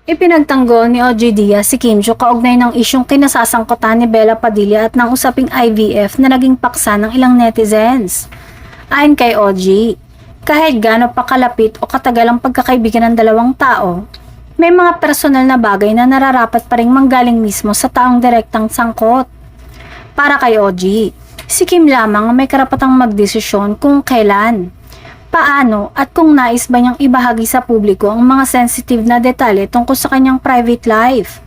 Ipinagtanggol ni OG Diaz si Kim Joo kaugnay ng isyong kinasasangkutan ni Bella Padilla at ng usaping IVF na naging paksa ng ilang netizens. Ayon kay OG, kahit gaano pa kalapit o katagal ang pagkakaibigan ng dalawang tao, may mga personal na bagay na nararapat pa ring manggaling mismo sa taong direktang sangkot. Para kay OG, si Kim lamang ang may karapatang magdesisyon kung kailan, paano at kung nais ba niyang ibahagi sa publiko ang mga sensitive na detalye tungkol sa kanyang private life.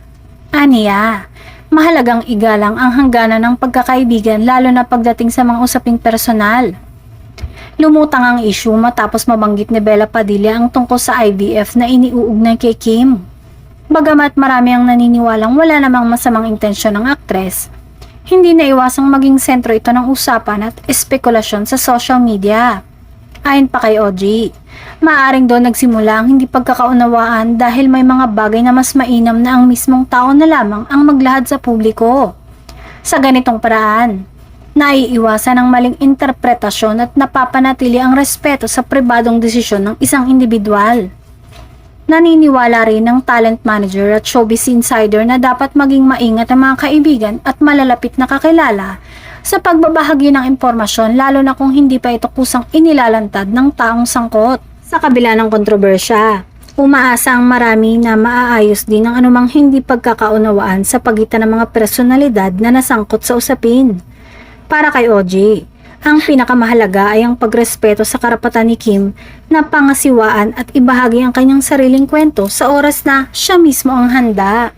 Aniya, mahalagang igalang ang hangganan ng pagkakaibigan lalo na pagdating sa mga usaping personal. Lumutang ang issue matapos mabanggit ni Bella Padilla ang tungkol sa IVF na iniuugnay kay Kim. Bagamat marami ang naniniwalang wala namang masamang intensyon ng aktres, hindi naiwasang maging sentro ito ng usapan at espekulasyon sa social media. Ayon pa kay OG, maaring doon nagsimula ang hindi pagkakaunawaan dahil may mga bagay na mas mainam na ang mismong tao na lamang ang maglahad sa publiko. Sa ganitong paraan, naiiwasan ang maling interpretasyon at napapanatili ang respeto sa pribadong desisyon ng isang individual. Naniniwala rin ng talent manager at showbiz insider na dapat maging maingat ang mga kaibigan at malalapit na kakilala sa pagbabahagi ng impormasyon lalo na kung hindi pa ito kusang inilalantad ng taong sangkot. Sa kabila ng kontrobersya, umaasa ang marami na maaayos din ang anumang hindi pagkakaunawaan sa pagitan ng mga personalidad na nasangkot sa usapin. Para kay OG, ang pinakamahalaga ay ang pagrespeto sa karapatan ni Kim na pangasiwaan at ibahagi ang kanyang sariling kwento sa oras na siya mismo ang handa.